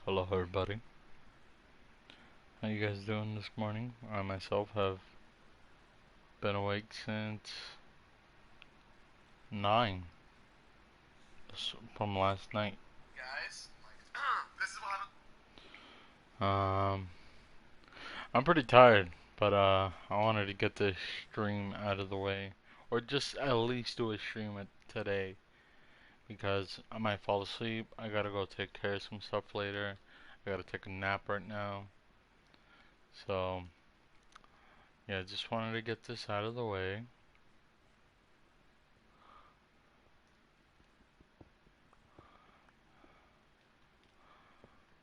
Hello everybody. How you guys doing this morning? I myself have been awake since 9 from last night. Guys, this is what Um, I'm pretty tired, but I wanted to get this stream out of the way, or just at least do a stream today because I might fall asleep. I gotta go take care of some stuff later. I gotta take a nap right now. So yeah, just wanted to get this out of the way.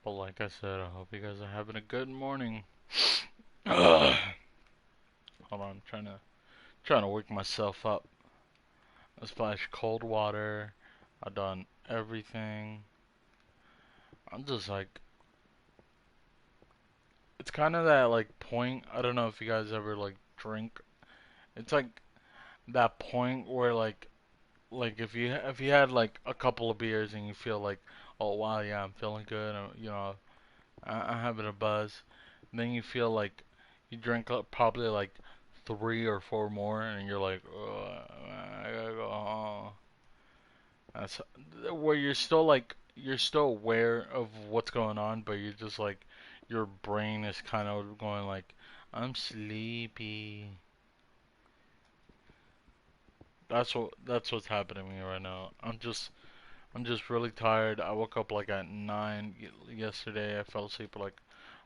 But like I said, I hope you guys are having a good morning. Ugh. Hold on, I'm trying to wake myself up. I splashed cold water. I've done everything. I'm just like, it's kind of that like point. I don't know if you guys ever like drink. It's like that point where like if you had like a couple of beers and you feel like, oh wow, yeah, I'm feeling good. I'm having a buzz. And then you feel like you drink probably like three or four more, and you're like, oh, I gotta go home. That's where you're still aware of what's going on, but you're just like your brain is kind of going like, I'm sleepy. That's what's happening to me right now. I'm just really tired. I woke up like at 9 yesterday. I fell asleep at like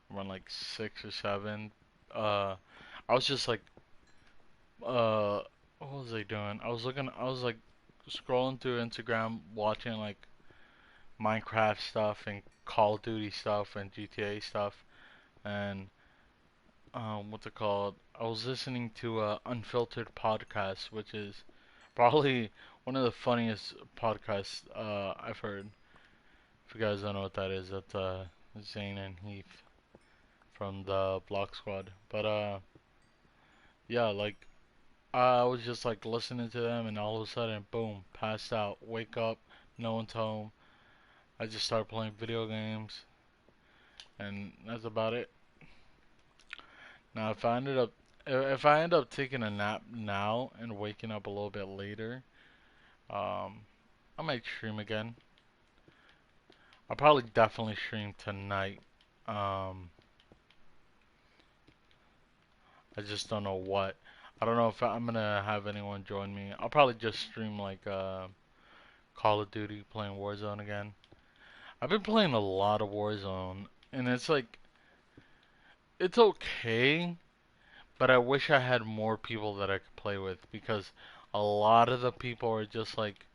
around like 6 or 7. Uh I was just like uh what was I doing? I was like scrolling through Instagram watching like Minecraft stuff and Call of Duty stuff and GTA stuff and what's it called? I was listening to a Unfiltered podcast, which is probably one of the funniest podcasts I've heard. If you guys don't know what that is, that's Zane and Heath from the Block Squad. But yeah, like I was just like listening to them, and all of a sudden, boom, passed out. Wake up, no one's home. I just started playing video games, and that's about it. Now, if I end up taking a nap now and waking up a little bit later, um, I might stream again. I'll probably definitely stream tonight. Um, I just don't know what. I don't know if I'm gonna have anyone join me. I'll probably just stream like Call of Duty, playing Warzone again. I've been playing a lot of Warzone, and it's like it's okay, but I wish I had more people that I could play with because a lot of the people are just like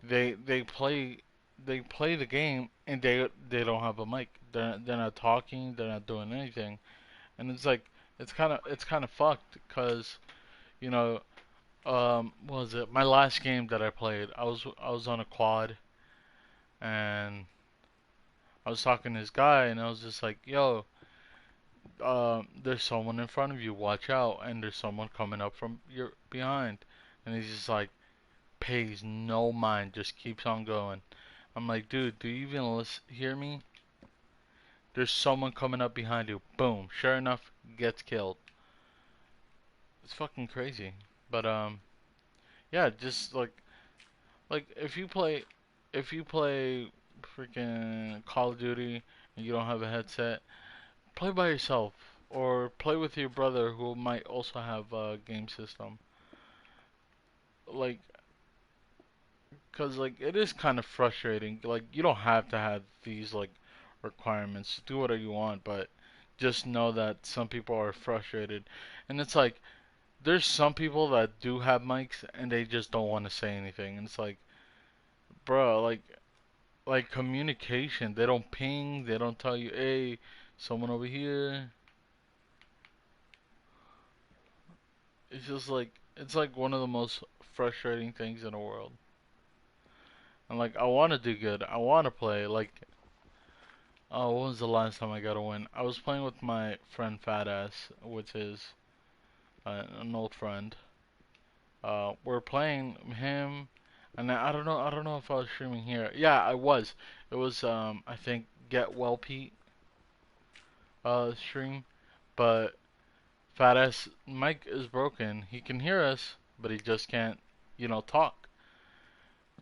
they they play the game and they don't have a mic. They're not talking. They're not doing anything, and it's like it's kind of fucked because you know what was it? My last game that I played, I was on a quad and I was talking to this guy and I was just like, yo, there's someone in front of you, watch out, and there's someone coming up from your behind, and he's just like pays no mind, just keeps on going. I'm like, dude, do you even hear me? There's someone coming up behind you. Boom. Sure enough, gets killed. It's fucking crazy. But yeah, just like if you play freaking Call of Duty and you don't have a headset, play by yourself or play with your brother who might also have a game system. Like, cause like it is kind of frustrating. Like you don't have to have these like requirements. Do whatever you want, but just know that some people are frustrated. And it's like there's some people that do have mics and they just don't want to say anything. And it's like, bro, like communication. They don't ping. They don't tell you, hey, someone over here. It's like one of the most frustrating things in the world. And like I want to do good. I want to play. Like, oh, when was the last time I got a win? I was playing with my friend Fat Ass, which is an old friend. We're playing him. And I don't know if I was streaming here. Yeah, I was. It was I think Get Well Pete stream, but Fat ass Mike is broken. He can hear us, but he just can't, talk.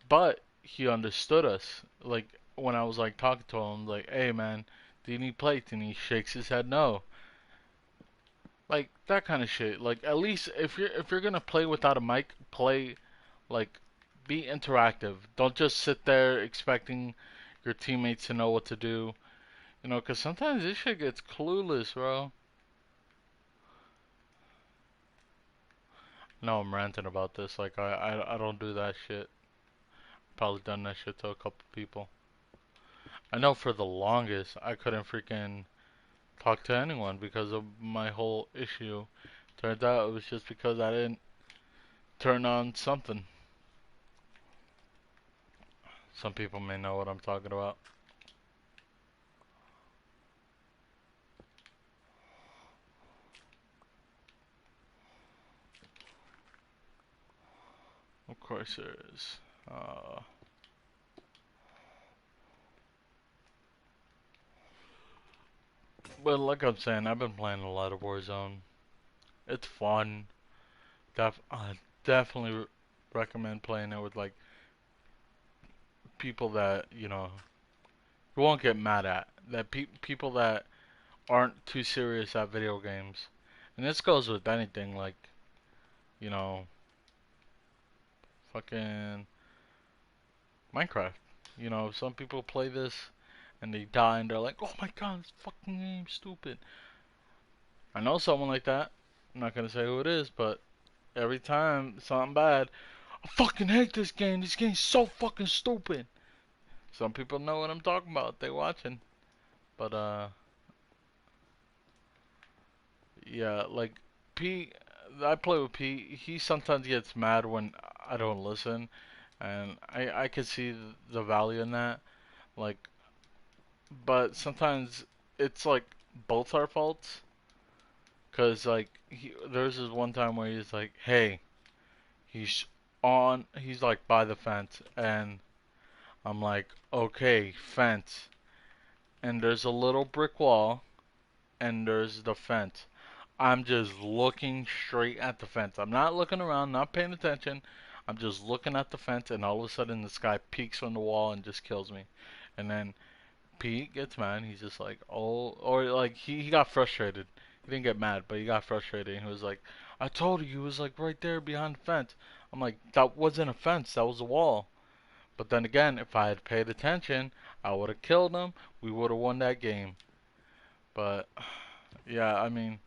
But he understood us. Like when I was like talking to him, like, "Hey man, do you need plates?" And he shakes his head no. Like that kind of shit. Like at least if you're gonna play without a mic, play like be interactive. Don't just sit there expecting your teammates to know what to do. 'Cause sometimes this shit gets clueless, bro. No, I'm ranting about this. Like I don't do that shit. Probably done that shit to a couple people. I know for the longest I couldn't freaking talk to anyone because of my whole issue. Turns out it was just because I didn't turn on something. Some people may know what I'm talking about. Of course there is. But like I'm saying, I've been playing a lot of Warzone. It's fun. I definitely recommend playing it with like people that you won't get mad at. That people that aren't too serious at video games. And this goes with anything like you know fucking Minecraft. Some people play this and they die and they're like, "Oh my god, this fucking game's stupid." I know someone like that. I'm not gonna say who it is, but every time something bad, I fucking hate this game. This game's so fucking stupid. Some people know what I'm talking about. They watching, but yeah, like Pete. I play with Pete. He sometimes gets mad when I don't listen, and I can see the value in that. Like, but sometimes it's like both our faults. Cause like there's this one time where he's like, "Hey," he's like by the fence, and I'm like, "Okay, fence." And there's a little brick wall, and there's the fence. I'm just looking straight at the fence. I'm not looking around, not paying attention. I'm just looking at the fence, and all of a sudden this guy peeks from the wall and just kills me. And then Pete gets mad. He's just like, oh, or like he got frustrated. He didn't get mad, but he got frustrated. And he was like, I told you he was like right there behind the fence. I'm like, that wasn't a fence. That was a wall. But then again, if I had paid attention, I would have killed him. We would have won that game. But yeah, I mean,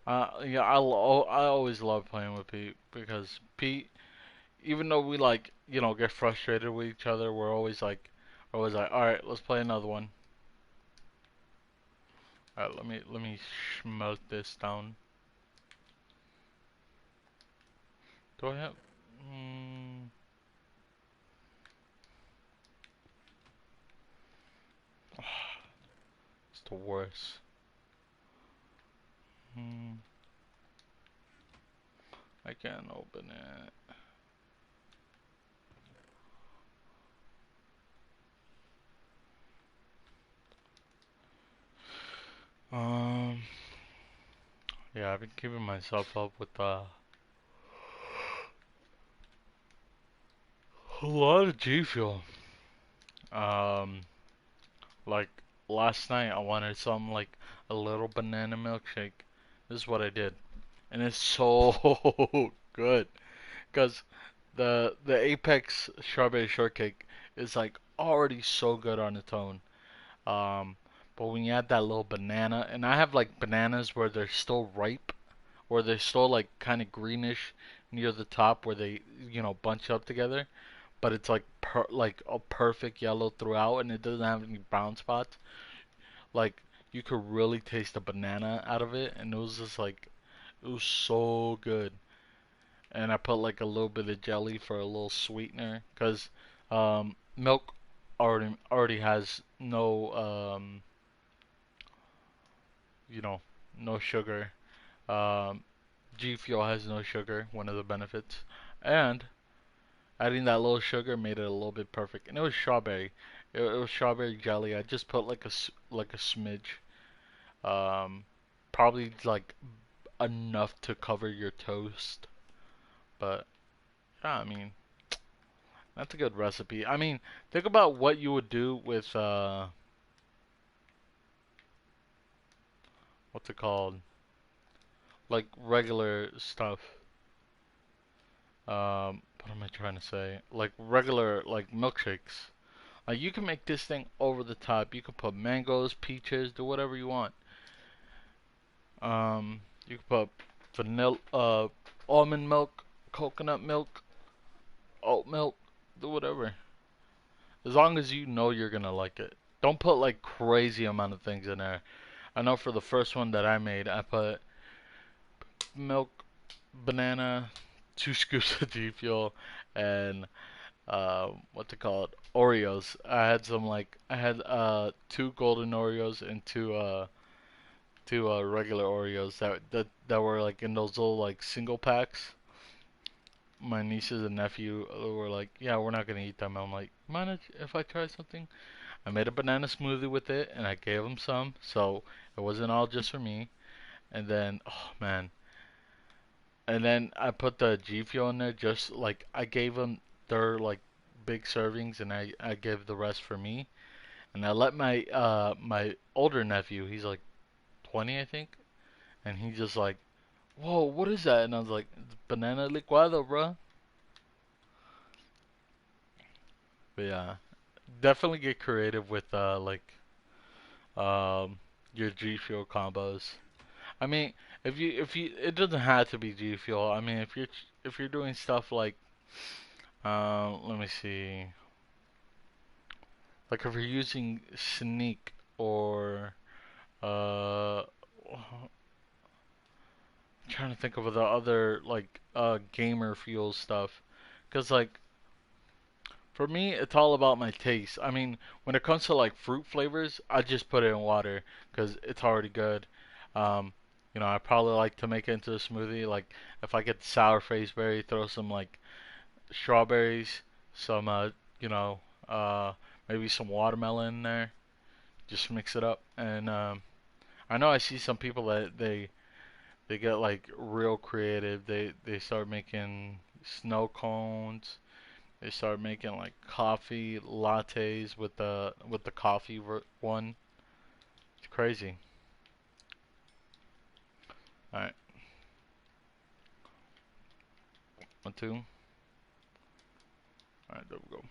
yeah, I always love playing with Pete because Pete, even though we like get frustrated with each other, we're always like, all right, let's play another one. All right, let me smelt this down. Do I have? Mm, it's the worst. Mm, I can't open it. Um, yeah, I've been keeping myself up with a lot of G Fuel. Um, like last night, I wanted something like a little banana milkshake. This is what I did, and it's so good. Cause the Apex strawberry shortcake is like already so good on its own. Um, but when you add that little banana, and I have like bananas where they're still ripe, where they're still like kind of greenish near the top, where they bunch up together, but it's like like a perfect yellow throughout, and it doesn't have any brown spots. Like you could really taste the banana out of it, and it was just like it was so good. And I put like a little bit of jelly for a little sweetener, cause milk already has no you know no sugar. Um, G Fuel has no sugar, one of the benefits, and Adding that little sugar made it a little bit perfect, and it was strawberry. It was strawberry jelly. I just put like a smidge, um, probably like enough to cover your toast. But yeah, I mean that's a good recipe. I mean, think about what you would do with what's it called? Like regular stuff. What am I trying to say? Like regular like milkshakes. Like you can make this thing over the top. You can put mangoes, peaches, do whatever you want. You can put vanilla, almond milk, coconut milk, oat milk, do whatever. As long as you know you're gonna like it. Don't put like crazy amount of things in there. I know for the first one that I made, I put milk, banana, 2 scoops of G Fuel, and what's it called? Oreos. I had two golden Oreos and two regular Oreos that were like in those little like single packs. My nieces and nephew were like, "Yeah, we're not gonna eat them." I'm like, "Mind if I try something?" I made a banana smoothie with it, and I gave them some, so it wasn't all just for me. And then, oh man, and then I put the G Fuel in there. Just like I gave them their like big servings, and I gave the rest for me. And I let my older nephew, he's like 20, I think, and he just like, "Whoa, what is that?" And I was like, "It's banana licuado, bro." But yeah, definitely get creative with um your G Fuel combos. I mean, if you it doesn't have to be G Fuel. I mean, if you're doing stuff like let me see, like if you're using Sneak or I'm trying to think of the other like gamer fuel stuff, because like for me, it's all about my taste. I mean, when it comes to like fruit flavors, I just put it in water because it's already good. Um, I probably like to make it into a smoothie. Like if I get the sour face berry, throw some like strawberries, some you know, uh, maybe some watermelon in there. Just mix it up. And I know I see some people that they get like real creative. They start making snow cones. They started making like coffee lattes with the coffee one. It's crazy. All right, 1, 2. All right, there we go.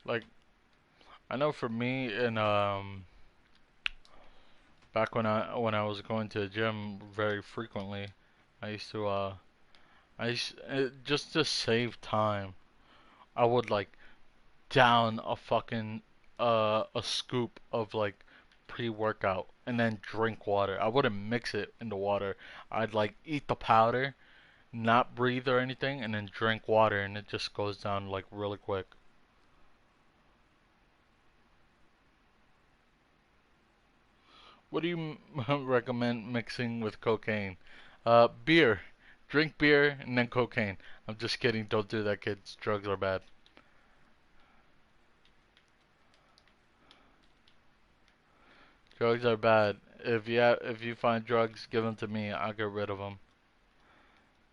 Like I know for me, and back when I was going to the gym very frequently, I used to just to save time, I would like down a fucking a scoop of like pre-workout and then drink water. I wouldn't mix it in the water. I'd like eat the powder, not breathe or anything, and then drink water, and it just goes down like really quick. What do you recommend mixing with cocaine? Beer. Drink beer and then cocaine. I'm just kidding. Don't do that, kids. Drugs are bad. Drugs are bad. If you find drugs, give them to me. I'll get rid of them.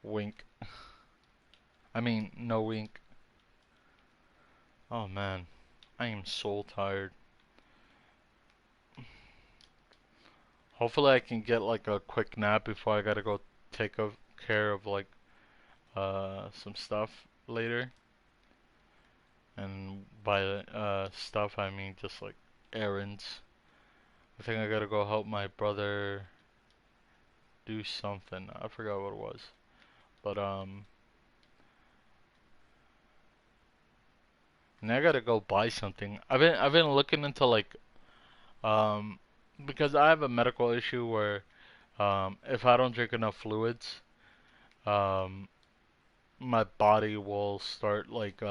Wink. I mean, no wink. Oh man, I am so tired. Hopefully, I can get like a quick nap before I gotta go care of like some stuff later. And by stuff, I mean just like errands. I think I gotta go help my brother do something. I forgot what it was, but and I gotta go buy something. I've been looking into like um because I have a medical issue where if I don't drink enough fluids, um my body will start like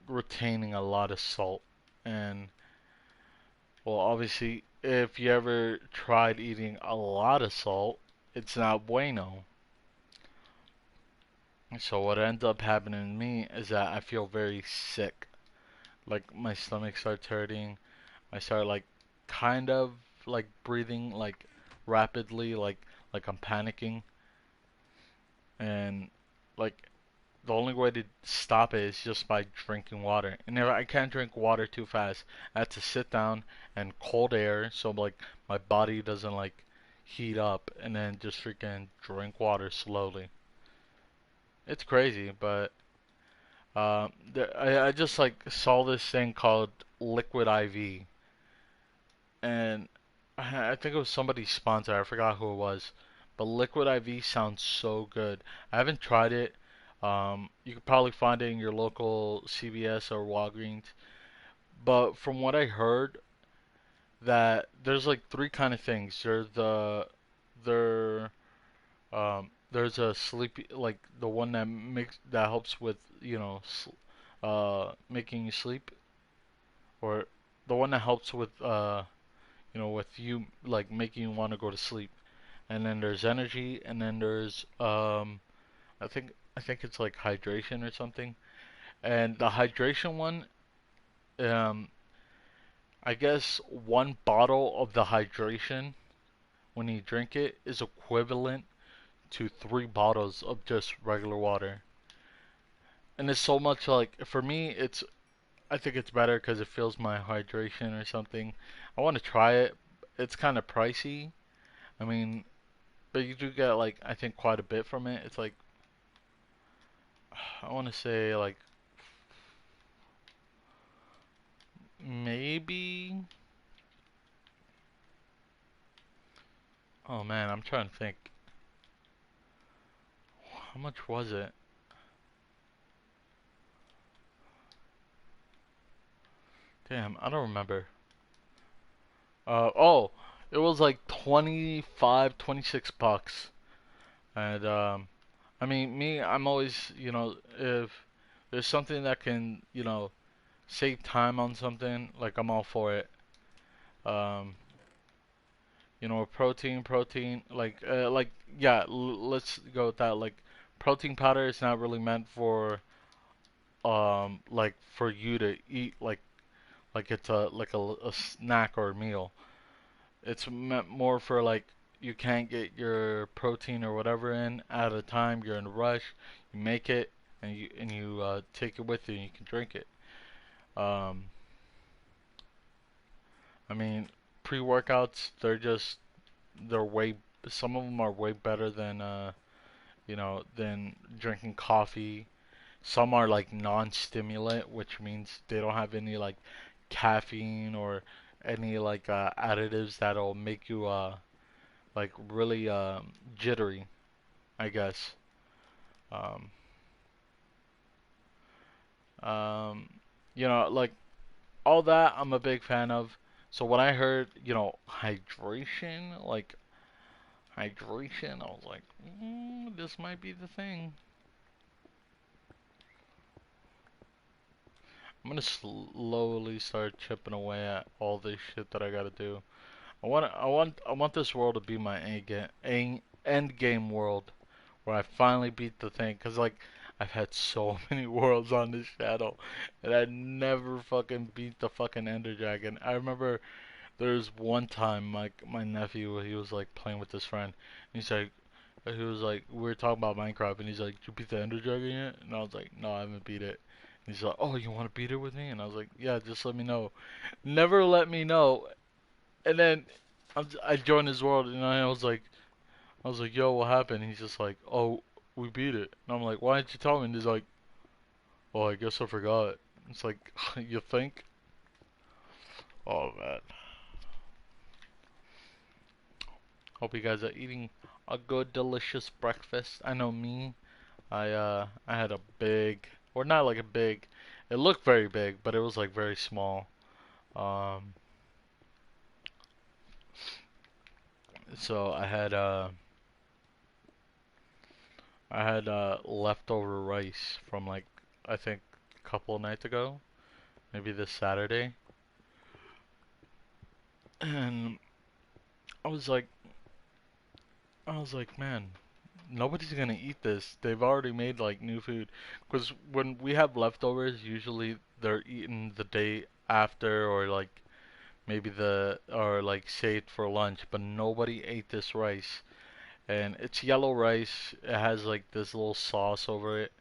retaining a lot of salt. And well, obviously, if you ever tried eating a lot of salt, it's not bueno. So what ends up happening to me is that I feel very sick. Like my stomach starts hurting. I start like kind of like breathing like rapidly, like I'm panicking, and like the only way to stop it is just by drinking water. And if I can't drink water too fast, I have to sit down and cold air so like my body doesn't like heat up, and then just freaking drink water slowly. It's crazy, but I just like saw this thing called Liquid IV, and I think it was somebody's sponsor. I forgot who it was, but Liquid IV sounds so good. I haven't tried it. You could probably find it in your local CVS or Walgreens. But from what I heard, that there's like three kind of things. There there's a sleepy like the one that helps with making you sleep, or the one that helps with with you like making you want to go to sleep. And then there's energy, and then there's I think it's like hydration or something. And the hydration one, um I guess one bottle of the hydration when you drink it is equivalent to three bottles of just regular water. And it's so much like for me it's I think it's better because it fills my hydration or something. I want to try it. It's kind of pricey. I mean, but you do get like I think quite a bit from it. It's like I want to say like maybe. Oh man, I'm trying to think. How much was it? Damn, I don't remember. Oh, it was like 25, 26 bucks. And I mean, I'm always, if there's something that can, save time on something, like I'm all for it. Um, protein, yeah, let's go with that. Like, protein powder is not really meant for, like for you to eat, like it's a snack or a meal. It's meant more for like you can't get your protein or whatever in at a time. You're in a rush. You make it and you take it with you and you can drink it. Um, I mean, pre-workouts they're way some of them are way better than than drinking coffee. Some are like non-stimulant, which means they don't have any like caffeine or any like additives that'll make you like really jittery, I guess. Um, um, like all that I'm a big fan of. So when I heard, hydration, I was like, this might be the thing. I'm gonna slowly start chipping away at all this shit that I gotta do. I want this world to be my end game world where I finally beat the thing. Cause like I've had so many worlds on this channel, and I never fucking beat the fucking Ender Dragon. I remember there's one time my nephew he was like playing with his friend. And he was like we were talking about Minecraft, and he's like, "Did you beat the Ender Dragon yet?" And I was like, "No, I haven't beat it." And he's like, "Oh, you want to beat it with me?" And I was like, "Yeah, just let me know." Never let me know. And then I joined his world, and I was like, "Yo, what happened?" He's just like, "Oh, we beat it." And I'm like, "Why didn't you tell me?" And he's like, "Oh, I guess I forgot." It's like, you think? Oh man. Hope you guys are eating a good, delicious breakfast. I know me. I had a big, or not like a big. It looked very big, but it was like very small. Um, so I had leftover rice from like I think a couple of nights ago, maybe this Saturday, and I was like, I was like, man, nobody's gonna eat this. They've already made like new food. Because when we have leftovers, usually they're eaten the day after, or like maybe or like saved for lunch. But nobody ate this rice, and it's yellow rice. It has like this little sauce over it.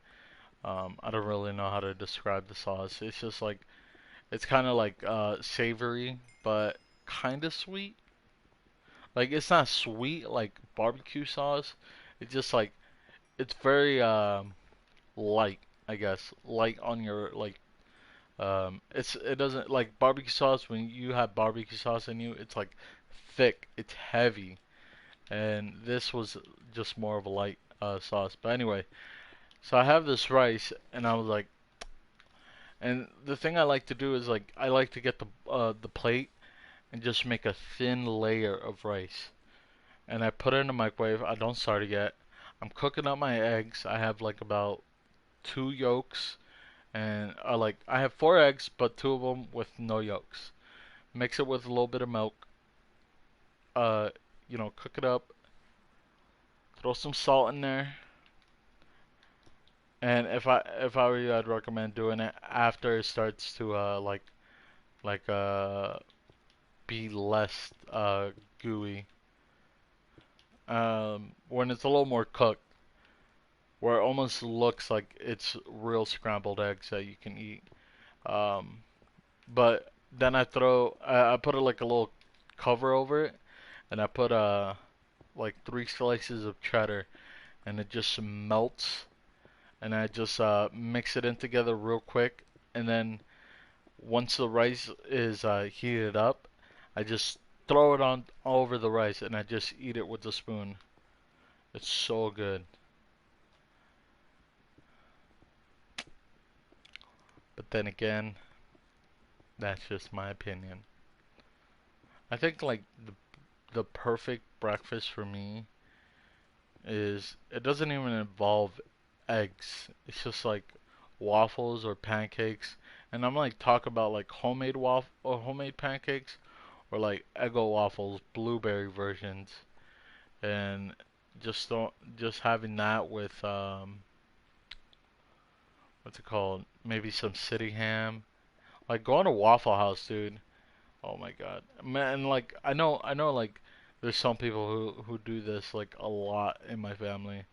I don't really know how to describe the sauce. It's just like it's kind of like savory, but kind of sweet. Like it's not sweet like barbecue sauce. It's just like it's very light, I guess. Light on your like it doesn't like barbecue sauce when you have barbecue sauce in you, it's like thick, it's heavy. And this was just more of a light sauce. But anyway, so I have this rice and I was like and the thing I like to do is like I like to get the plate and just make a thin layer of rice. And I put it in the microwave. I don't start it yet. I'm cooking up my eggs. I have like about two yolks, and I have four eggs, but two of them with no yolks. Mix it with a little bit of milk. Uh, cook it up. Throw some salt in there. And if I were you, I'd recommend doing it after it starts to like be less gooey. When it's a little more cooked, where it almost looks like it's real scrambled eggs that you can eat. Um, but then I put like a little cover over it, and I put like three slices of cheddar, and it just melts, and I just mix it in together real quick, and then once the rice is heated up, I just throw it on all over the rice, and I just eat it with a spoon. It's so good. But then again, that's just my opinion. I think like the perfect breakfast for me is it doesn't even involve eggs. It's just like waffles or pancakes. And I'm like talk about like homemade waffle or homemade pancakes or like Eggo waffles, blueberry versions, and just having that with what's it called? Maybe some city ham. Like going to Waffle House, dude. Oh my God, man! Like I know, like there's some people who do this like a lot in my family.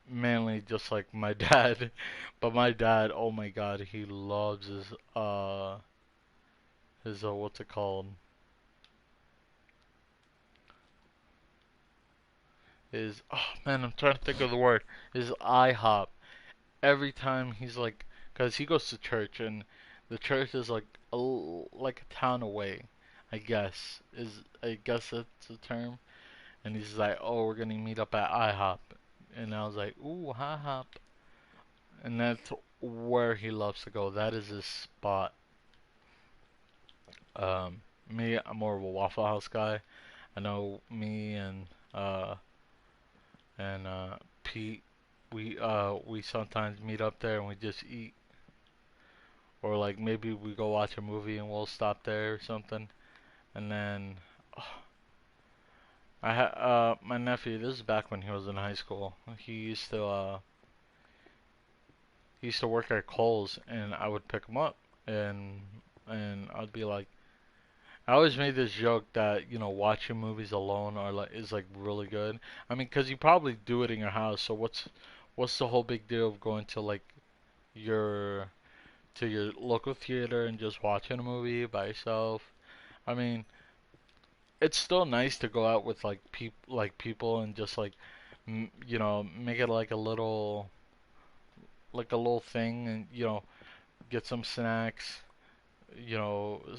Mainly just like my dad, but my dad, oh my God, he loves his what's it called? His oh man, I'm trying to think of the word. His IHOP. Every time he's like, cause he goes to church and the church is like like a town away. I guess that's the term. And he's like, "Oh, we're gonna meet up at IHOP," and I was like, "Ooh, IHOP," and that's where he loves to go. That is his spot. Me, I'm more of a Waffle House guy. I know me and Pete, we sometimes meet up there and we just eat, or like maybe we go watch a movie and we'll stop there or something. And then my nephew. This is back when he was in high school. He used to work at Kohl's, and I would pick him up, and I'd be like, I always made this joke that watching movies alone is like really good. I mean, 'cause you probably do it in your house. So what's the whole big deal of going to like your your local theater and just watching a movie by yourself? I mean, it's still nice to go out with like people and just like make it like a little thing, and get some snacks,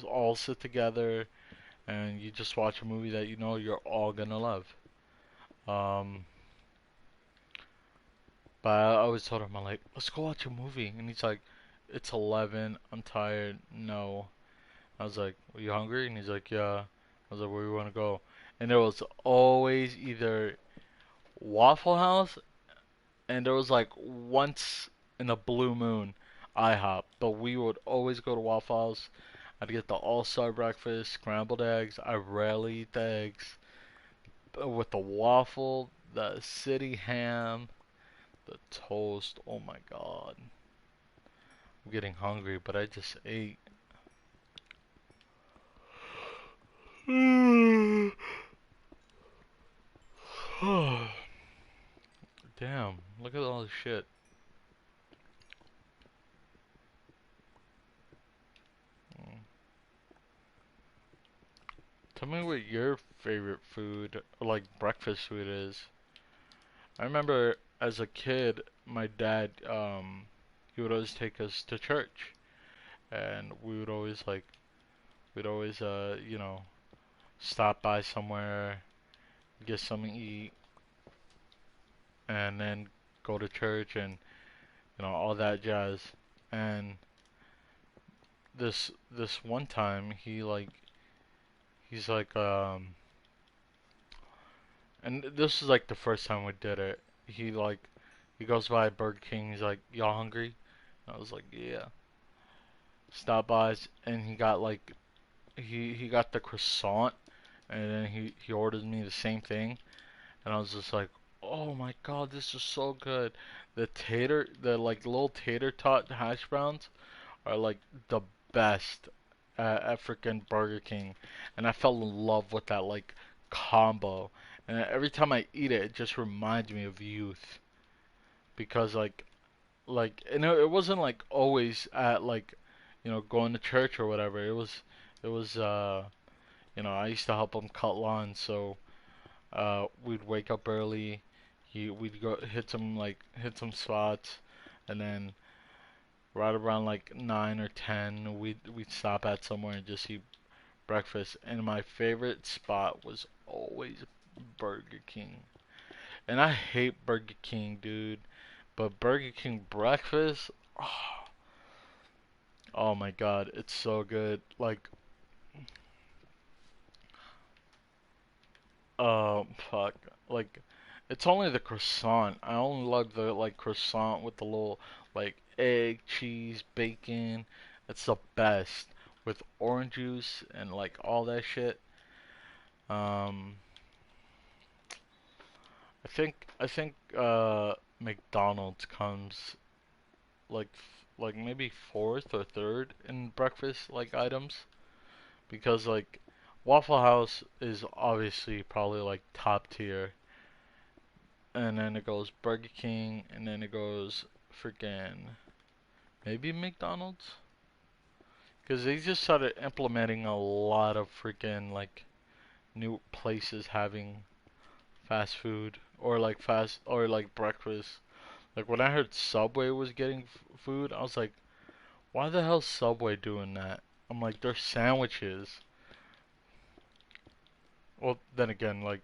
all sit together and you just watch a movie that you're all gonna love. Um, but I always told him, I'm like, let's go watch a movie, and he's like, it's 11, I'm tired, no. I was like, are you hungry? And he's like, yeah. I was like, where do you want to go? And there was always either Waffle House, and there was like once in a blue moon IHOP, but we would always go to Waffle House. I'd get the all-star breakfast, scrambled eggs. I rarely eat the eggs. with the waffle, the city ham, the toast. Oh my god. I'm getting hungry, but I just ate. Damn, look at all this shit. Mm. Tell me what your favorite food, or like breakfast food is. I remember as a kid, my dad, he would always take us to church, and we'd always, stop by somewhere, get something to eat, and then go to church and, all that jazz. And this one time, he's like, and this is like the first time we did it. He goes by Burger King. He's like, "Y'all hungry?" And I was like, "Yeah." Stop by, and he got the croissant, and then he ordered me the same thing, and I was just like, "Oh my god, this is so good." The like little tater tot hash browns are like the best at freaking Burger King, and I fell in love with that like combo. And every time I eat it, it just reminds me of youth because and it wasn't like always at like going to church or whatever. It was I used to help him cut lawns, so we'd wake up early. We'd go hit some spots, and then right around like 9 or 10, we'd stop at somewhere and just eat breakfast. And my favorite spot was always Burger King. And I hate Burger King, dude. But Burger King breakfast, oh my god, it's so good. Fuck. Like, it's only the croissant. I only love the like croissant with the little like egg, cheese, bacon. It's the best with orange juice and like all that shit. Um, I think McDonald's comes like maybe fourth or third in breakfast like items because like Waffle House is obviously probably like top tier, and then it goes Burger King, and then it goes freaking maybe McDonald's because they just started implementing a lot of freaking like new places having fast food or like fast or like breakfast. Like when I heard Subway was getting food, I was like, why the hell Subway doing that? I'm like, they're sandwiches. Well, then again, like,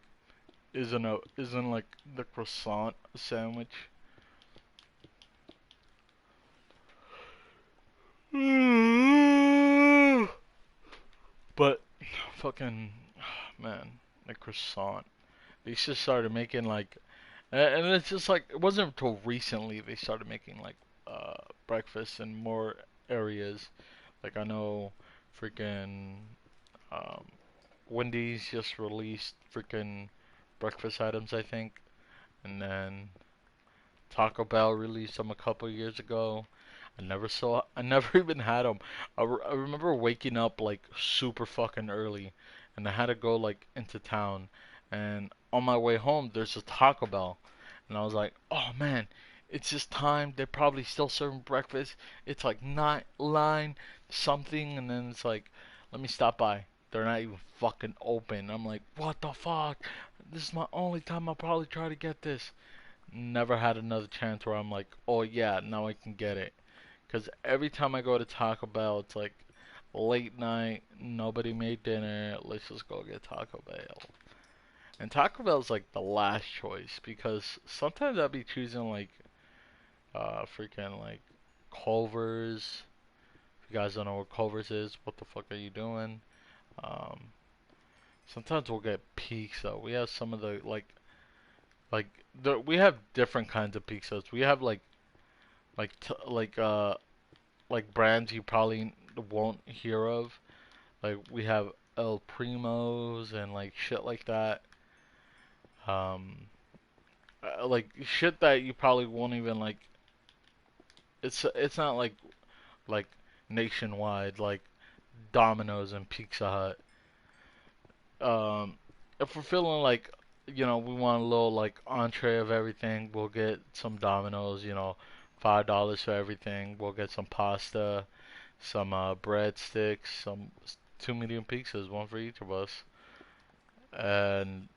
isn't like the croissant a sandwich? But fucking man, the croissant. They just started making like, and it's just like it wasn't until recently they started making like breakfast in more areas. Like I know, freaking um, Wendy's just released freaking breakfast items, I think, and then Taco Bell released them a couple years ago. I never even had them. I remember waking up like super fucking early, and I had to go like into town. And on my way home, there's a Taco Bell, and I was like, oh man, it's just time. They're probably still serving breakfast. It's like nine something, and then it's like, let me stop by. They're not even fucking open. I'm like, what the fuck? This is my only time I'll probably try to get this. Never had another chance where I'm like, oh yeah, now I can get it. Because every time I go to Taco Bell, it's like late night, nobody made dinner, let's just go get Taco Bell. And Taco Bell's like the last choice because sometimes I'd be choosing like freaking like Culver's. If you guys don't know what Culver's is, what the fuck are you doing? Um, Sometimes we'll get pizza. We have some of the we have different kinds of pizzas. We have like t- like brands you probably won't hear of. Like we have El Primos and like shit like that. Um, like shit that you probably won't even like. It's not like nationwide like Domino's and Pizza Hut. If we're feeling like we want a little like entree of everything, we'll get some Domino's. $5 for everything. We'll get some pasta, some breadsticks, some two medium pizzas, one for each of us. And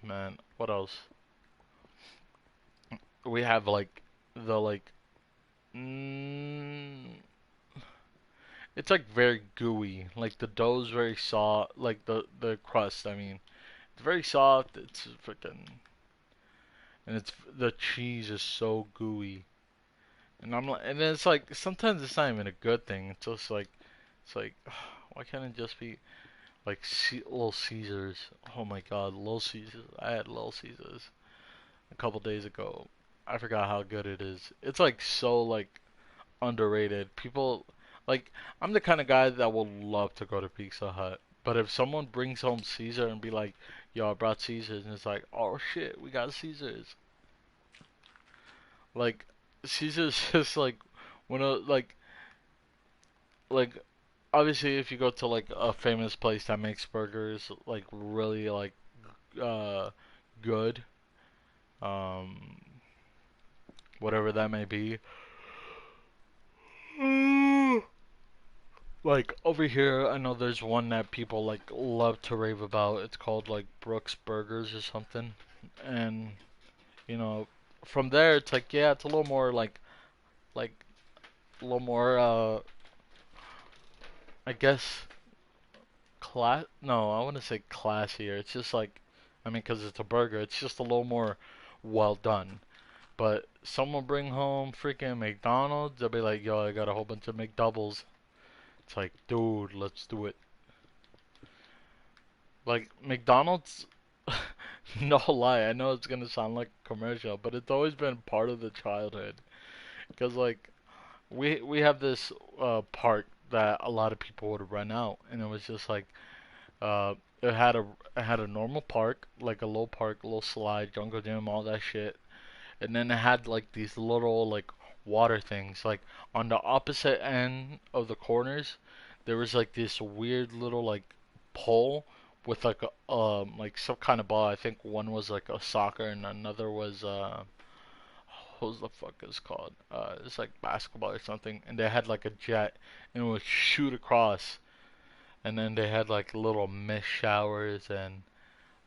man, what else? We have like the like mm, it's like very gooey. Like the dough's very soft. Like the crust, I mean, it's very soft. It's freaking and it's the cheese is so gooey. And I'm like, and then it's like sometimes it's not even a good thing. It's just like it's like why can't it just be like Little Caesars? Oh my God, Little Caesars! I had Little Caesars a couple days ago. I forgot how good it is. It's like so like underrated. People like I'm the kind of guy that will love to go to Pizza Hut. But if someone brings home Caesar and be like, "Yo, I brought Caesars," and it's like, "Oh shit, we got Caesars." Like Caesars is like one of like obviously if you go to like a famous place that makes burgers like really like uh good, um whatever that may be. Like over here, I know there's one that people like love to rave about. It's called like Brooks Burgers or something. And you know, from there it's like yeah, it's a little more like a little more I guess class. No, I wouldn't say classier. It's just like I mean, 'cause it's a burger. It's just a little more well done. But someone bring home freaking McDonald's, they'll be like, "Yo, I got a whole bunch of McDoubles." It's like, dude, let's do it. Like McDonald's, no lie, I know it's gonna sound like a commercial, but it's always been part of the childhood. Cause like we have this park that a lot of people would rent out, and it was just like uh it had a normal park, like a little park, a little slide, jungle gym, all that shit, and then it had like these little like water things, like on the opposite end of the corners, there was like this weird little like pole with like a like some kind of ball. I think one was like a soccer and another was what the fuck is it called? It's like basketball or something. And they had like a jet and it would shoot across. And then they had like little mist showers and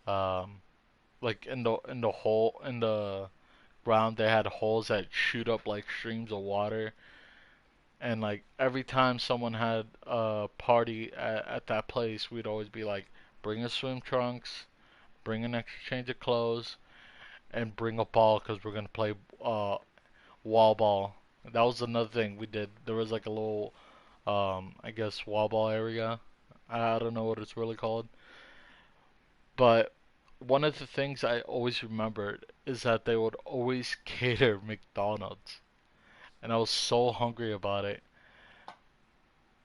um like in the hole in the ground they had holes that shoot up like streams of water. And like every time someone had a party at that place, we'd always be like, bring a swim trunks, bring an extra change of clothes, and bring a ball because we're gonna play uh, wall ball. That was another thing we did. There was like a little, I guess, wall ball area. I don't know what it's really called, but one of the things I always remembered is that they would always cater McDonald's, and I was so hungry about it.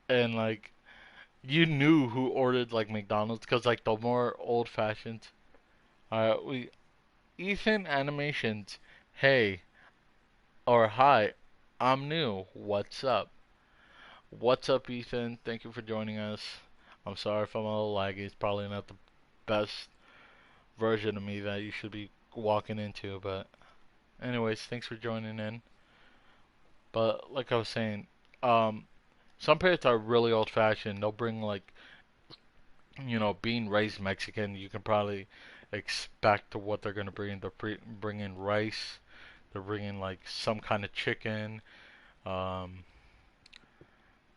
And like you knew who ordered like McDonald's because like the more old fashioned. We Ethan Animations. Hey or hi, I'm new. What's up? What's up, Ethan? Thank you for joining us. I'm sorry if I'm a little laggy. It's probably not the best version of me that you should be walking into, but anyways, thanks for joining in. But like I was saying, um, some parents are really old fashioned. They'll bring like being raised Mexican, you can probably expect what they're gonna bring. They're bringing rice. They're bringing like some kind of chicken. Um,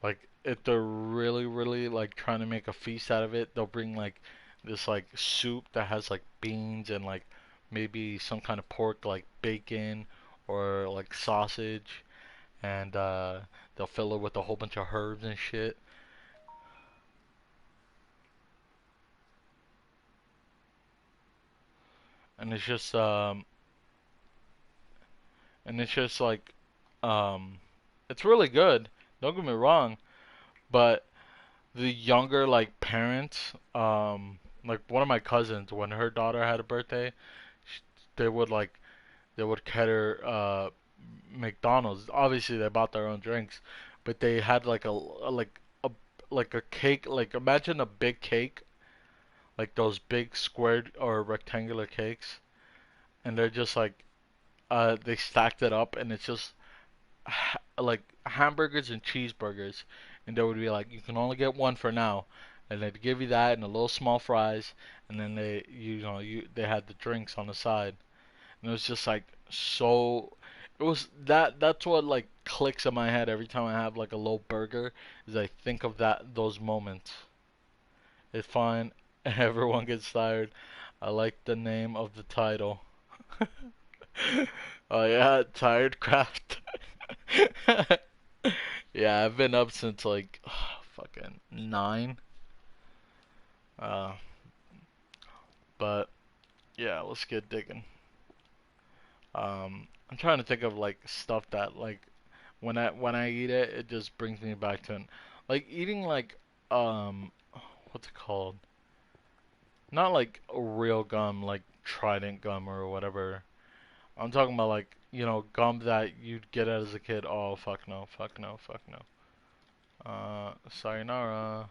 like if they're really, really like trying to make a feast out of it, they'll bring like this like soup that has like beans and like maybe some kind of pork like bacon or like sausage, and they'll fill it with a whole bunch of herbs and shit. And it's just like um it's really good, don't get me wrong, but the younger like parents, like one of my cousins, when her daughter had a birthday, they would like they would cater McDonald's. Obviously, they bought their own drinks, but they had like a cake. Like imagine a big cake, like those big squared or rectangular cakes, and they're just like they stacked it up, and it's just like hamburgers and cheeseburgers, and they would be like, you can only get one for now, and they'd give you that and a little small fries, and then they had the drinks on the side, and it was just like so. It was that's what like clicks in my head every time I have like a low burger is I think of those moments. It's fine. Everyone gets tired. I like the name of the title. Oh yeah, Tiredcraft. Yeah, I've been up since like fucking 9. Uh, but yeah, let's get digging. I'm trying to think of like stuff that like when I eat it, it just brings me back to like eating like um what's it called? Not like a real gum like Trident gum or whatever. I'm talking about like gum that you'd get as a kid. Oh fuck no, fuck no, fuck no. Sayonara.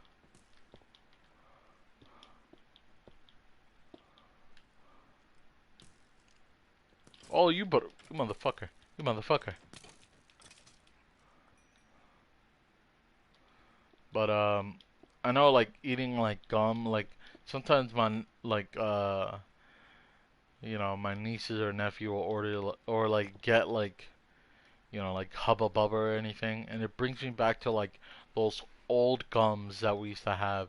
Oh, you motherfucker. You motherfucker. But I know like eating like gum, like sometimes my nieces or nephew will order or like get like like Hubba Bubba or anything, and it brings me back to like those old gums that we used to have.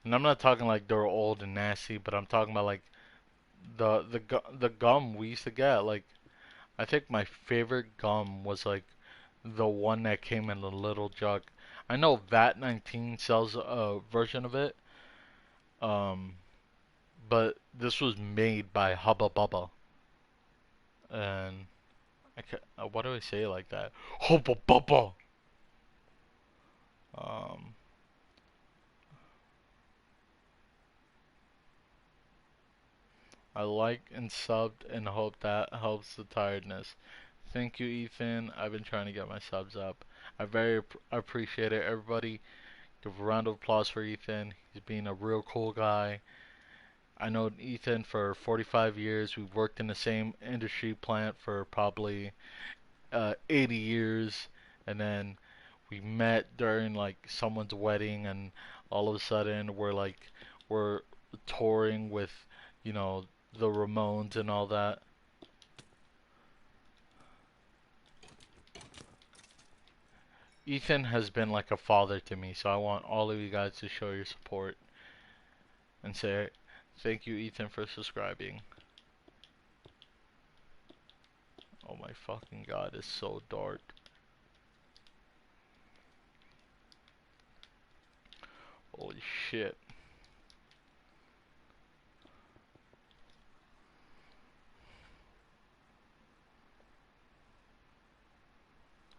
And I'm not talking like they're old and nasty, but I'm talking about like the gum we used to get. Like I think my favorite gum was like the one that came in a little jug. I know VAT 19 sells a version of it, um, but this was made by Hubba Bubba. And why do I say it like that? Hubba Bubba! Um, I like and subbed and hope that helps the tiredness. Thank you, Ethan. I've been trying to get my subs up. I very appreciate it. Everybody, give a round of applause for Ethan. He's being a real cool guy. I know Ethan for 45 years. We've worked in the same industry plant for probably 80 years, and then we met during like someone's wedding, and all of a sudden we're touring with you know the Ramones and all that. Ethan has been like a father to me, so I want all of you guys to show your support and say thank you, Ethan, for subscribing. Oh my fucking god, it's so dark. Holy shit.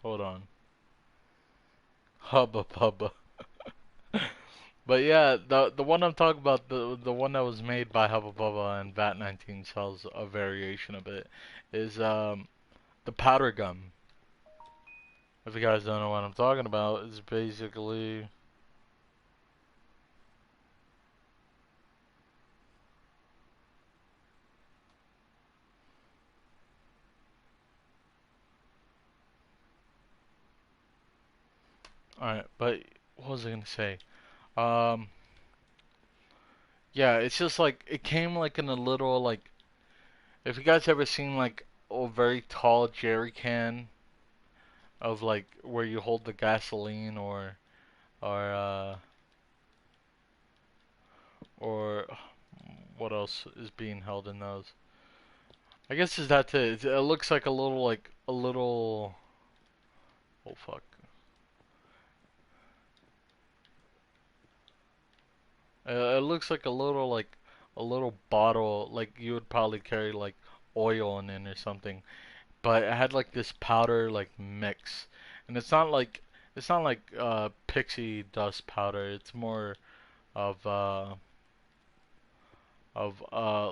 Hold on. Hubba Bubba. But yeah, the one I'm talking about, the one that was made by Hubba Bubba and VAT 19 sells a variation of it, is the powder gum. If you guys don't know what I'm talking about, it's basically alright. But what was I gonna say? Um, yeah, it's just like it came like in a little like. If you guys ever seen like a very tall jerry can of like where you hold the gasoline or or what else is being held in those? I guess is that it. It looks like a little. Oh fuck. It looks like a little bottle like you would probably carry like oil in it or something. But it had like this powder like mix, and it's not like pixie dust powder. It's more of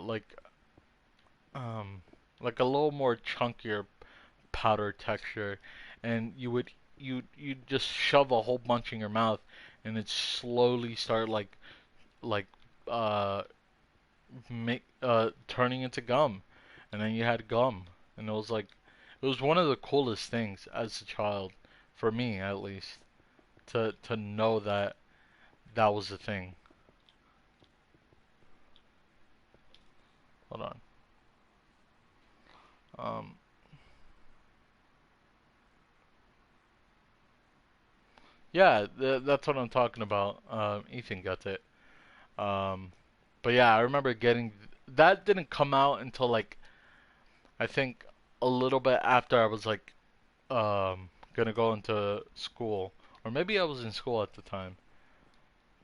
like like a little more chunkier powder texture, and you just shove a whole bunch in your mouth, and it slowly start like uh make turning into gum, and then you had gum, and it was one of the coolest things as a child, for me at least, to know that that was the thing. Hold on. Um, yeah, that's what I'm talking about. Ethan got it. Um, but yeah, I remember getting that didn't come out until like I think a little bit after I was like gonna go into school, or maybe I was in school at the time.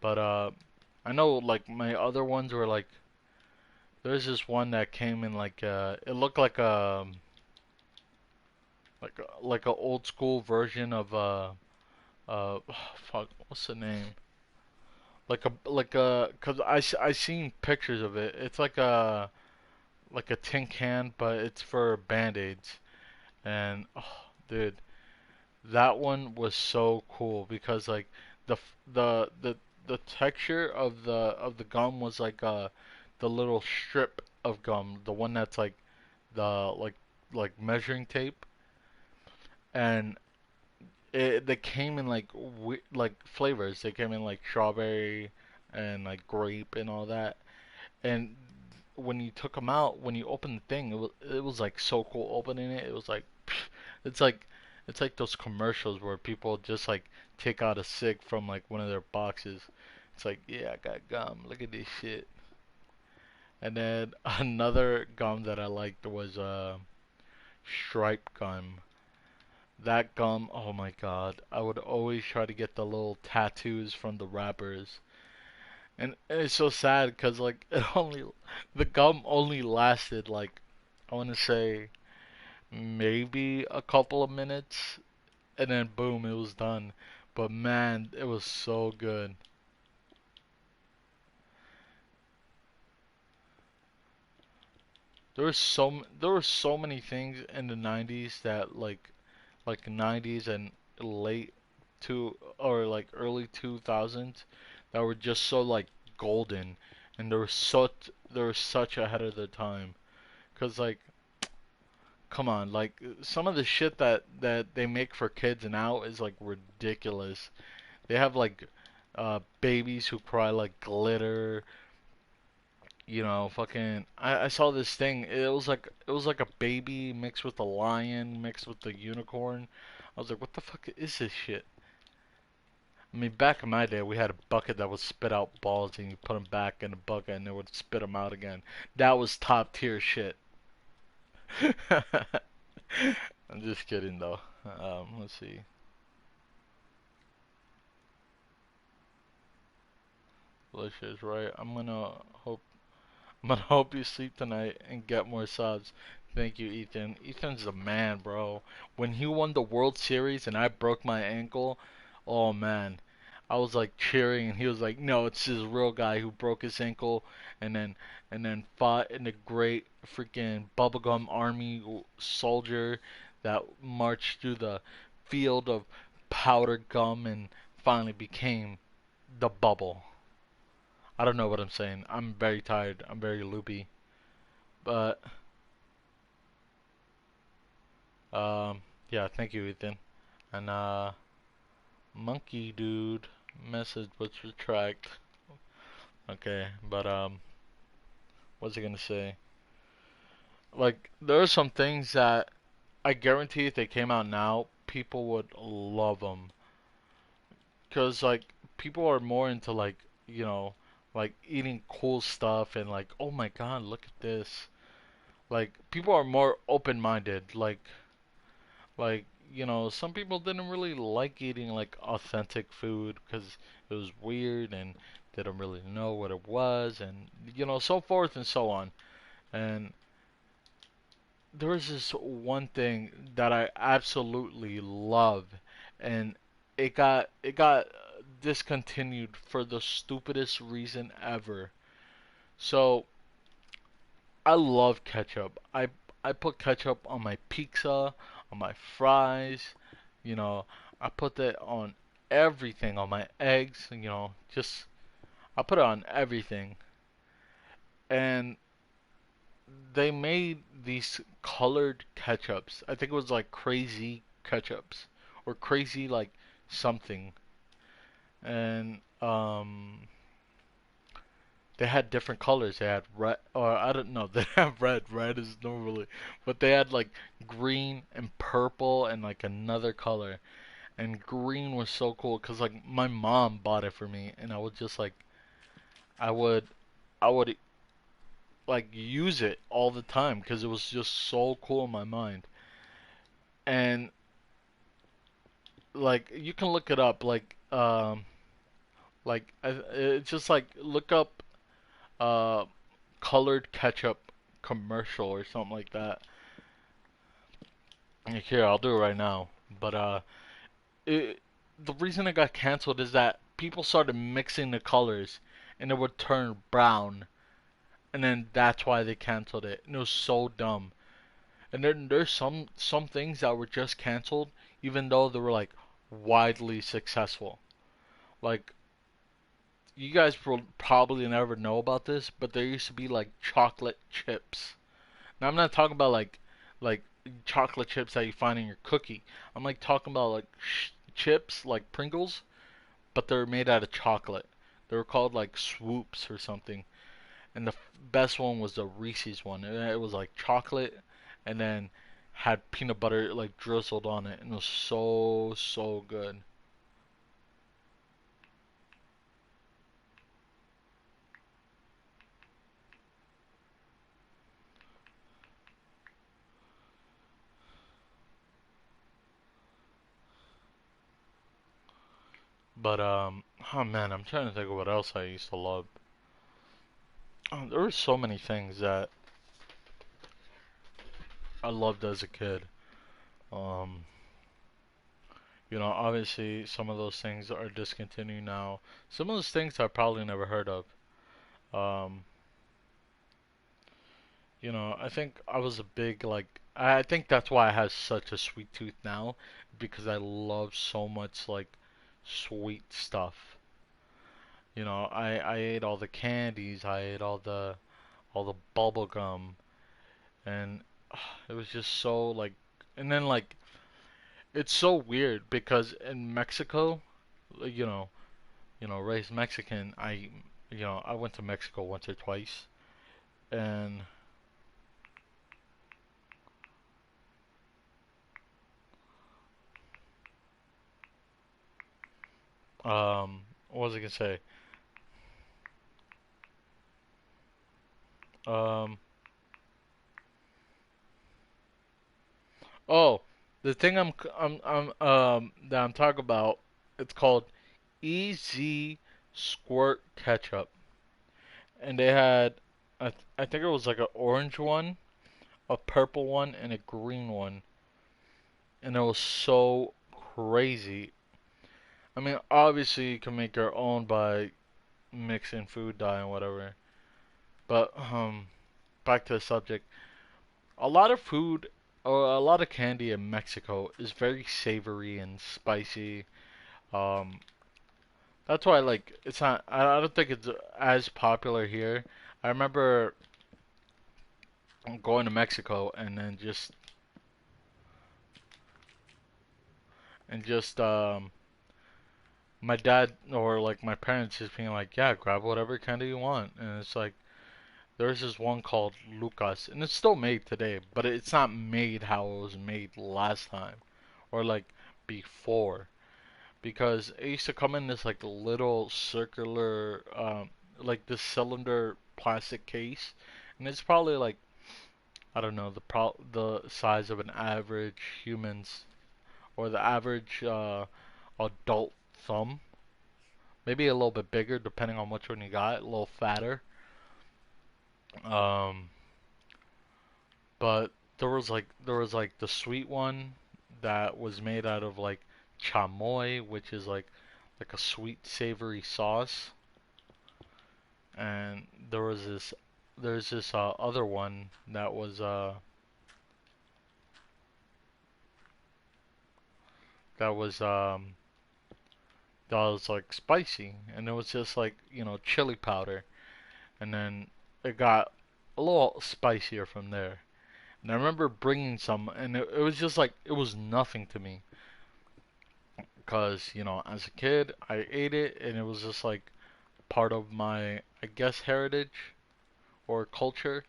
But I know like my other ones were like there's this one that came in like it looked like a old school version of fuck, what's the name? Cause I seen pictures of it. It's like a tin can, but it's for band-aids. And oh, dude, that one was so cool because like the texture of the gum was like the little strip of gum, the one that's like the like measuring tape, and they came in like like flavors. They came in like strawberry and like grape and all that. And when you took them out, when you opened the thing, it was like so cool opening it. It was like it's like it's like those commercials where people just like take out a cig from like one of their boxes. It's like, yeah, I got gum. Look at this shit. And then another gum that I liked was stripe gum. That gum, oh my god. I would always try to get the little tattoos from the rappers. And it's so sad because like the gum only lasted like I want to say maybe a couple of minutes, and then boom, it was done. But man, it was so good. There were so many things in the 90s that like 90s and late to or like early 2000s that were just so like golden, and they were such ahead of their time. 'Cause like come on, like some of the shit that they make for kids now is like ridiculous. They have like babies who cry like glitter, fucking I saw this thing. It was like a baby mixed with a lion mixed with a unicorn. I was like, what the fuck is this shit? I mean, back in my day, we had a bucket that would spit out balls, and you put them back in the bucket, and it would spit them out again. That was top tier shit. I'm just kidding though. Let's see. Delicious, right? I'm gonna hope you sleep tonight and get more subs. Thank you, Ethan. Ethan's the man, bro. When he won the World Series and I broke my ankle, oh man, I was like cheering, and he was like, "No, it's this real guy who broke his ankle and then fought in the great freaking bubblegum army soldier that marched through the field of powder gum and finally became the bubble." I don't know what I'm saying. I'm very tired. I'm very loopy. But yeah, thank you, Ethan. And monkey dude message was retract. Okay, but what's I gonna say? Like there are some things that I guarantee if they came out now, people would love them. Cause like people are more into like eating cool stuff and like, oh my god, look at this. Like people are more open-minded. Some people didn't really like eating like authentic food because it was weird and they don't really know what it was, and so forth and so on. And there was this one thing that I absolutely love, and it got discontinued for the stupidest reason ever. So I love ketchup. I put ketchup on my pizza, on my fries, you know, I put that on everything, on my eggs, just I put it on everything. And they made these colored ketchups. I think it was like crazy ketchups or crazy like something. And they had different colors. They had red, or I don't know. They have red. Red is normally, but they had like green and purple and like another color. And green was so cool because like my mom bought it for me, and I would just like I would I would like use it all the time because it was just so cool in my mind. And like you can look it up, it's just like look up uh colored ketchup commercial or something like that. Here, I'll do it right now. But it, the reason it got canceled is that people started mixing the colors and it would turn brown, and then that's why they canceled it. And it was so dumb. And then there's some things that were just canceled, even though they were like widely successful. Like you guys will probably never know about this, but there used to be like chocolate chips. Now I'm not talking about like chocolate chips that you find in your cookie. I'm like talking about like chips like Pringles, but they're made out of chocolate. They were called like swoops or something. And the best one was the Reese's one. It was like chocolate and then had peanut butter like drizzled on it, and it was so good. But oh man, I'm trying to think of what else I used to love. Oh, there were so many things that I loved as a kid. Um, obviously some of those things are discontinued now. Some of those things I probably never heard of. Um, I think I was a big like I think that's why I have such a sweet tooth now because I love so much like sweet stuff. I ate all the candies, I ate all the bubble gum, and it was just so like, and then like it's so weird because in Mexico, you know, raised Mexican, I went to Mexico once or twice, and what was I gonna say? Um, oh, the thing that I'm talking about, it's called EZ Squirt Ketchup, and they had, I think it was like an orange one, a purple one, and a green one, and it was so crazy. I mean, obviously you can make your own by mixing food dye and whatever, but back to the subject. A lot of food or a lot of candy in Mexico is very savory and spicy. Um, that's why like it's not. I don't think it's as popular here. I remember going to Mexico and just my dad or like my parents just being like, yeah, grab whatever candy you want, and it's like there's this one called Lucas, and it's still made today, but it's not made how it was made last time or like before. Because it used to come in this like little circular, like this cylinder plastic case, and it's probably like I don't know the size of an average human's or the average adult thumb, maybe a little bit bigger depending on which one you got, a little fatter. Um, but there was like the sweet one that was made out of like chamoy, which is like a sweet savory sauce, and there's this other one that was that was um that was like spicy, and it was just like chili powder, and then it got a little spicier from there. And I remember bringing some, and it was just like it was nothing to me, cause as a kid I ate it, and it was just like part of my, I guess, heritage or culture.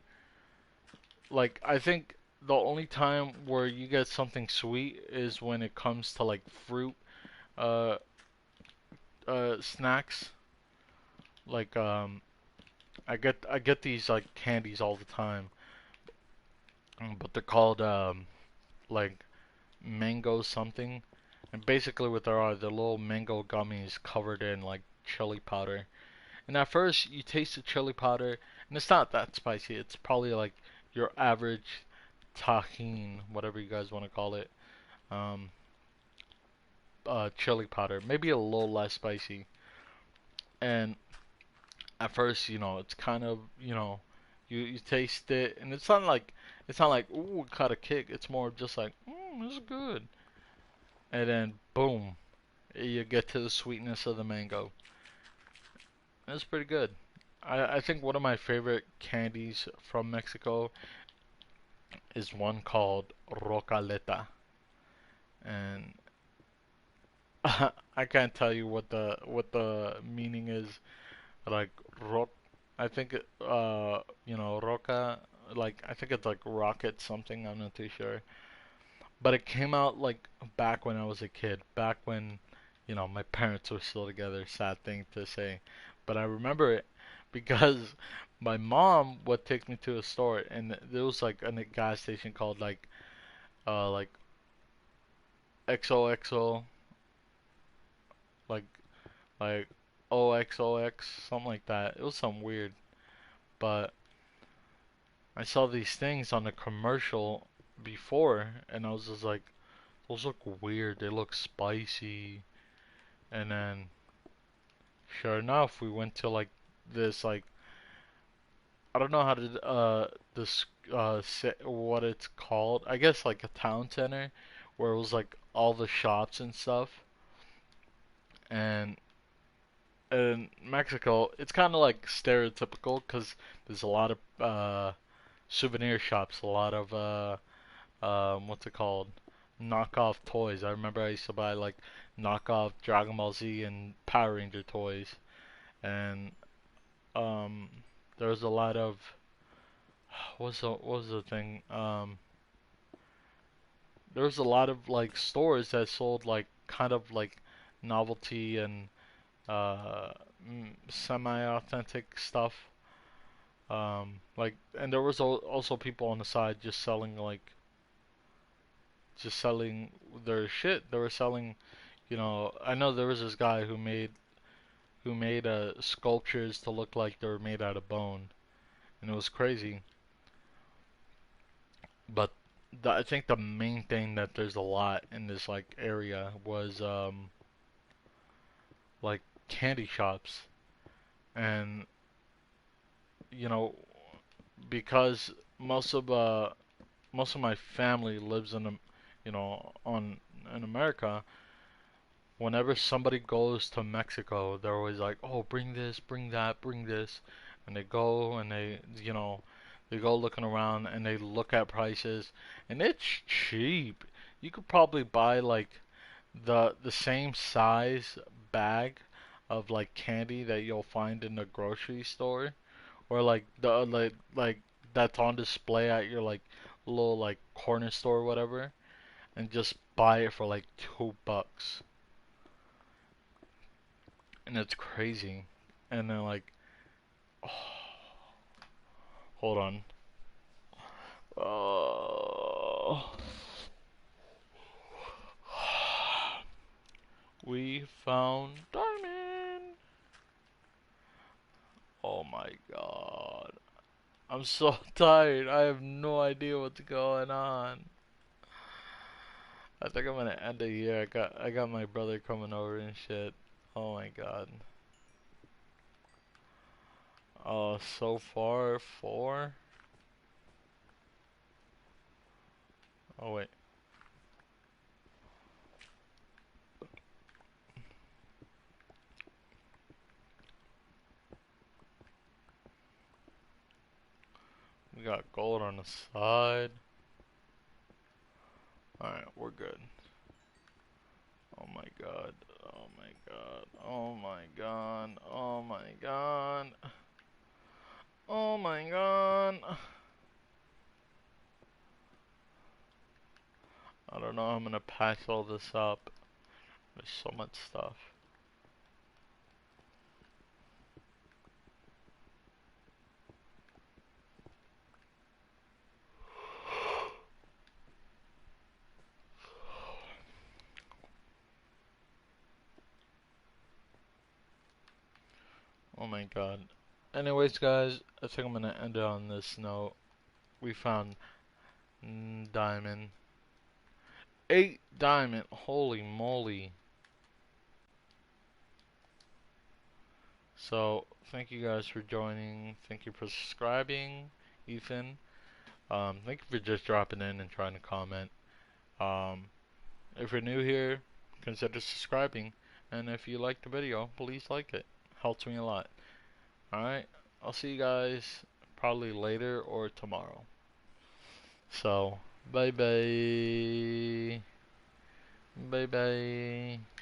Like I think the only time where you get something sweet is when it comes to like fruit uh snacks. Like I get these like candies all the time, but they're called like mango something. And basically what they are, they're little mango gummies covered in like chili powder. And at first you taste the chili powder and it's not that spicy. It's probably like your average tahine, whatever you guys want to call it. Um Chili powder, maybe a little less spicy. And at first, it's kind of, you taste it, and it's not like ooh, it got a kick. It's more just like, this is good. And then boom, you get to the sweetness of the mango. It's pretty good. I think one of my favorite candies from Mexico is one called rocaleta, and I can't tell you what the meaning is. Like rock, I think roca, like I think it's like rocket something. I'm not too sure, but it came out like back when I was a kid, back when my parents were still together. Sad thing to say, but I remember it because my mom would take me to a store, and there was like a gas station called like XOXO, like like OXOX, something like that. It was something weird, but I saw these things on the commercial before, and I was just like, those look weird. They look spicy. And then, sure enough, we went to like this like I don't know how to this say what it's called. I guess like a town center where it was like all the shops and stuff. And in Mexico, it's kind of like stereotypical because there's a lot of souvenir shops, a lot of what's it called? Knockoff toys. I remember I used to buy like knockoff Dragon Ball Z and Power Ranger toys, and um, there was a lot of what was the thing? There was a lot of like stores that sold like kind of like novelty and uh, semi-authentic stuff. Like, and there was also people on the side just selling their shit. They were selling, I know there was this guy who made sculptures to look like they were made out of bone, and it was crazy. But I think the main thing that there's a lot in this like area was like candy shops, and you know because most of my family lives on in America. Whenever somebody goes to Mexico, they're always like, "Oh, bring this, bring that, bring this," and they go and they go looking around and they look at prices, and it's cheap. You could probably buy like the same size bag of like candy that you'll find in the grocery store, or like the like that's on display at your like little like corner store or whatever, and just buy it for like $2 and it's crazy. And then like, oh, hold on. Oh, we found diamond. Oh my god. I'm so tired. I have no idea what's going on. I think I'm gonna end it here. I got my brother coming over and shit. Oh my god. So far four. Oh wait. got gold on the side. Alright, we're good. Oh my god. Oh my god. Oh my god. Oh my god. Oh my god. I don't know how I'm gonna patch all this up. There's so much stuff. Oh my god. Anyways, guys, I think I'm gonna end it on this note. We found diamond. 8 diamond. Holy moly. So, thank you guys for joining. Thank you for subscribing, Ethan. Thank you for just dropping in and trying to comment. Um, if you're new here, consider subscribing. And if you liked the video, please like it. Helps me a lot. Alright, I'll see you guys probably later or tomorrow. So, bye bye. Bye bye.